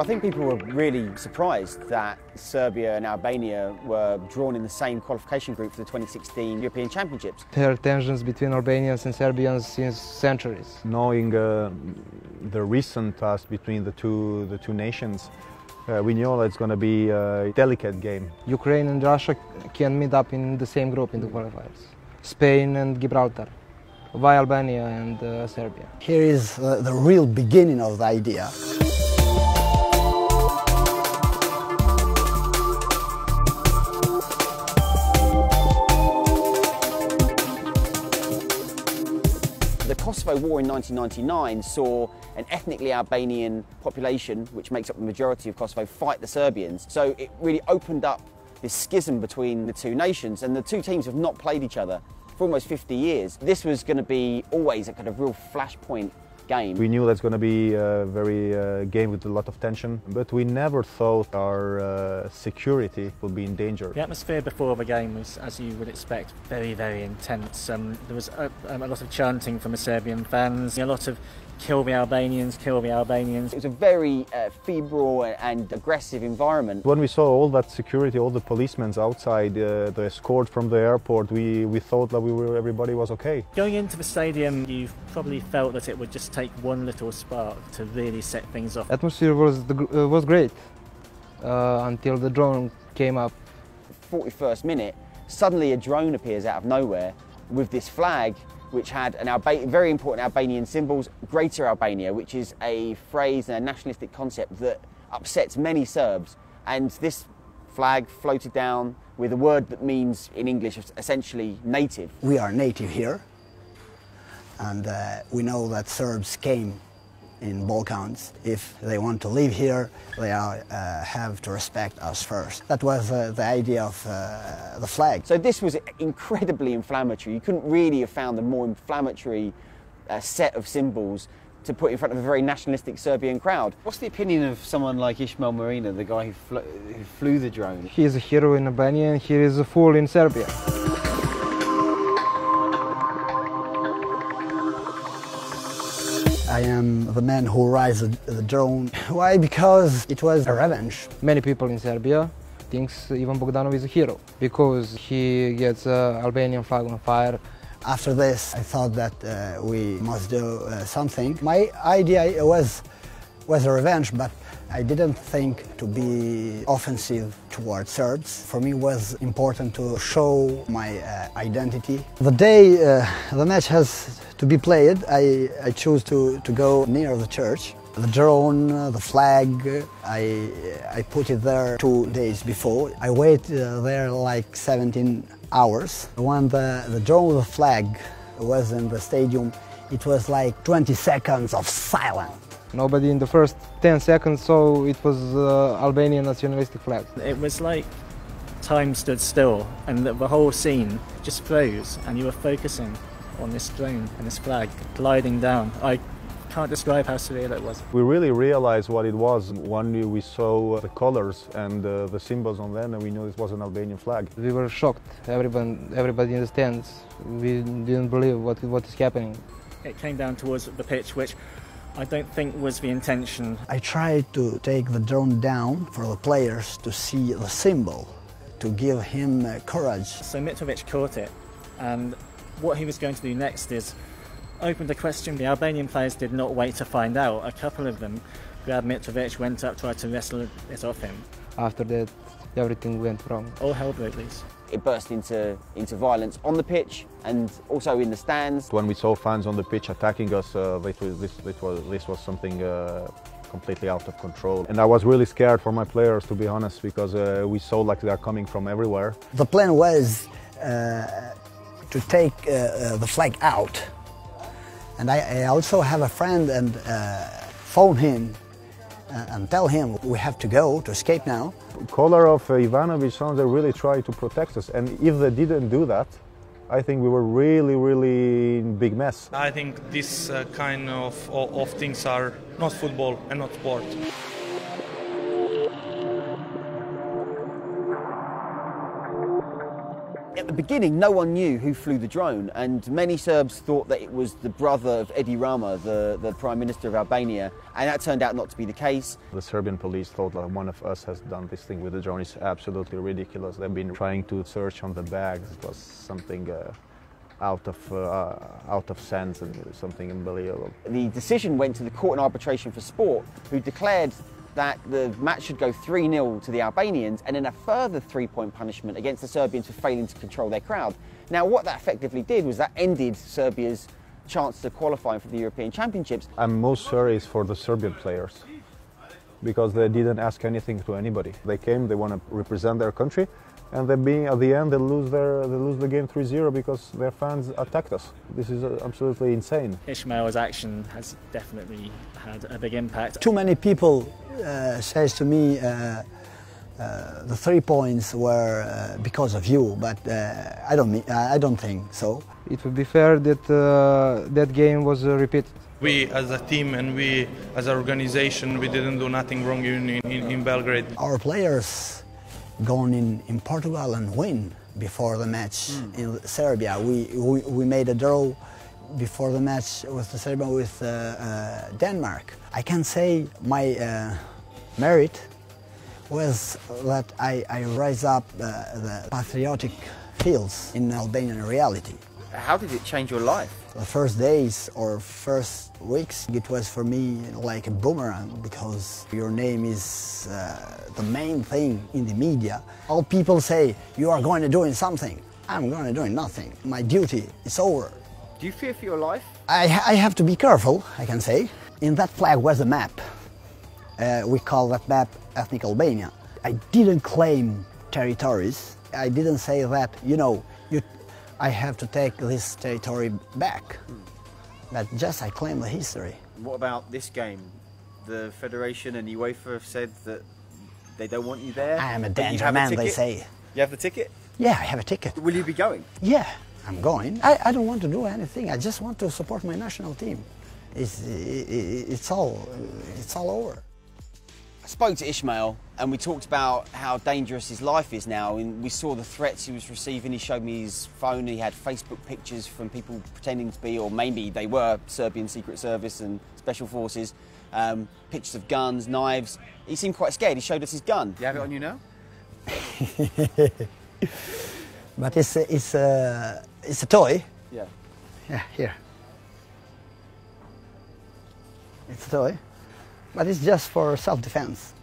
I think people were really surprised that Serbia and Albania were drawn in the same qualification group for the 2016 European Championships. There are tensions between Albanians and Serbians since centuries. Knowing the recent past between the two nations, we knew that it's going to be a delicate game. Ukraine and Russia can meet up in the same group in the qualifiers. Spain and Gibraltar, via Albania and Serbia. Here is the real beginning of the idea. The Kosovo War in 1999 saw an ethnically Albanian population, which makes up the majority of Kosovo, fight the Serbians. So it really opened up this schism between the two nations, and the two teams have not played each other for almost 50 years. This was going to be always a kind of real flashpoint game. We knew that's going to be a very game with a lot of tension, but we never thought our security would be in danger. The atmosphere before the game was, as you would expect, very, very intense. There was a lot of chanting from the Serbian fans, a lot of "kill the Albanians, kill the Albanians." It was a very febrile and aggressive environment. When we saw all that security, all the policemen outside, the escort from the airport, we thought that everybody was okay. Going into the stadium, you probably felt that it would just take one little spark to really set things off. Atmosphere was great until the drone came up. 41st minute, suddenly a drone appears out of nowhere with this flag which had very important Albanian symbols, Greater Albania, which is a phrase and a nationalistic concept that upsets many Serbs. And this flag floated down with a word that means, in English, essentially native. We are native here, and we know that Serbs came in Balkans. If they want to live here, they have to respect us first. That was the idea of the flag. So this was incredibly inflammatory. You couldn't really have found a more inflammatory set of symbols to put in front of a very nationalistic Serbian crowd. What's the opinion of someone like Ismail Marina, the guy who flew the drone? He is a hero in Albania and he is a fool in Serbia. I am the man who rides the drone. Why? Because it was a revenge. Many people in Serbia think Ivan Bogdanov is a hero because he gets an Albanian flag on fire. After this, I thought that we must do something. My idea was a revenge, but I didn't think to be offensive towards Serbs. For me, it was important to show my identity. The day the match has to be played, I chose to go near the church. The drone, the flag, I put it there 2 days before. I waited there like 17 hours. When the drone with the flag was in the stadium, it was like 20 seconds of silence. Nobody in the first 10 seconds saw it was Albanian nationalistic flag. It was like time stood still and the whole scene just froze and you were focusing on this drone and this flag gliding down. I can't describe how surreal it was. We really realized what it was when we saw the colors and the symbols on them, and we knew it was an Albanian flag. We were shocked. Everybody in the stands. We didn't believe what is happening. It came down towards the pitch, which I don't think was the intention. I tried to take the drone down for the players to see the symbol, to give him courage. So Mitrovic caught it, and what he was going to do next is open the question. The Albanian players did not wait to find out. A couple of them grabbed Mitrovic, went up, tried to wrestle it off him. After that, everything went wrong. All hell broke loose. It burst into violence on the pitch and also in the stands. When we saw fans on the pitch attacking us, this was something completely out of control. And I was really scared for my players, to be honest, because we saw like they are coming from everywhere. The plan was to take the flag out. And I also have a friend and phone him and tell him we have to go, to escape now. Kolarov, Ivanovic, they really tried to protect us, and if they didn't do that, I think we were really in big mess. I think this kind of things are not football and not sport. At the beginning, no one knew who flew the drone, and many Serbs thought that it was the brother of Edi Rama, the Prime Minister of Albania, and that turned out not to be the case. The Serbian police thought that one of us has done this thing with the drone. It's absolutely ridiculous. They've been trying to search on the bags. It was something out of sense and something unbelievable. The decision went to the Court in Arbitration for Sport, who declared that the match should go 3-0 to the Albanians, and then a further 3-point punishment against the Serbians for failing to control their crowd. Now, what that effectively did was that ended Serbia's chance to qualify for the European Championships. I'm most sorry is for the Serbian players, because they didn't ask anything to anybody. They came, they want to represent their country, and at the end they lose the game 3-0 because their fans attacked us. This is absolutely insane. Ismail's action has definitely had a big impact. Too many people says to me the 3 points were because of you, but I don't think so. It would be fair that that game was repeated. We as a team and we as an organization, we didn't do nothing wrong in Belgrade. Our players gone in Portugal and win before the match in Serbia. We made a draw before the match with Serbia with Denmark. I can say my merit was that I rise up the patriotic feels in Albanian reality. How did it change your life? The first days or first weeks, it was for me like a boomerang, because your name is the main thing in the media. All people say, you are going to do something. I'm going to do nothing. My duty is over. Do you fear for your life? I have to be careful, I can say. In that flag was a map. We call that map Ethnic Albania. I didn't claim territories. I didn't say that, you know, I have to take this territory back. But just I claim the history. What about this game? The Federation and UEFA have said that they don't want you there. I am a danger man, they say. You have the ticket? Yeah, I have a ticket. Will you be going? Yeah, I'm going. I don't want to do anything. I just want to support my national team. It's all over. I spoke to Ismail and we talked about how dangerous his life is now, and we saw the threats he was receiving. He showed me his phone. He had Facebook pictures from people pretending to be, or maybe they were, Serbian Secret Service and Special Forces, pictures of guns, knives. He seemed quite scared. He showed us his gun. Do you have it on you now? But it's a toy. Yeah. Yeah, here. It's a toy. But it's just for self-defense.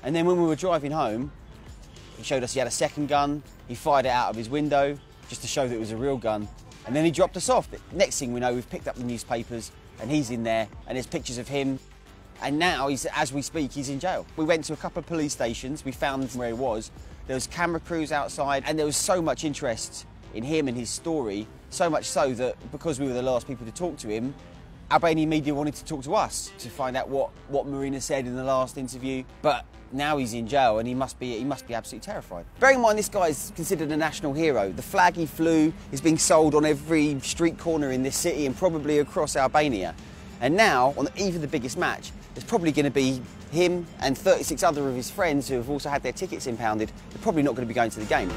And then when we were driving home, he showed us he had a second gun. He fired it out of his window just to show that it was a real gun. And then he dropped us off. Next thing we know, we've picked up the newspapers and he's in there and there's pictures of him. And now, as we speak, he's in jail. We went to a couple of police stations. We found where he was. There was camera crews outside, and there was so much interest in him and his story, so much so that because we were the last people to talk to him, Albanian media wanted to talk to us to find out what Marina said in the last interview. But now he's in jail and he must be absolutely terrified. Bearing in mind, this guy's considered a national hero. The flag he flew is being sold on every street corner in this city and probably across Albania. And now, on the eve of the biggest match, there's probably going to be him and 36 other of his friends who have also had their tickets impounded. They're probably not going to be going to the game.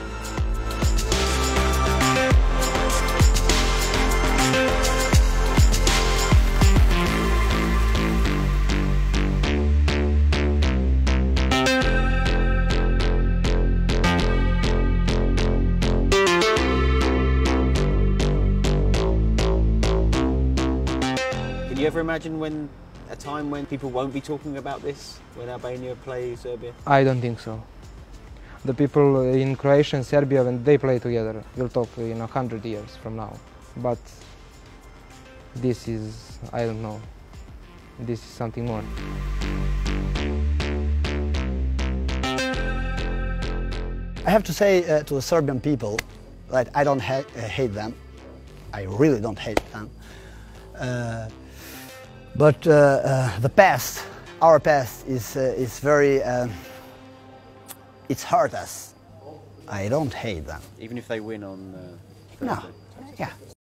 Can you ever imagine a time when people won't be talking about this, when Albania play Serbia? I don't think so. The people in Croatia and Serbia, when they play together, will talk in 100 years from now. But this is, I don't know, this is something more. I have to say to the Serbian people that I don't hate them. I really don't hate them. But the past, our past, is very. It's hurt us. I don't hate them. Even if they win on No. Thursday? Yeah.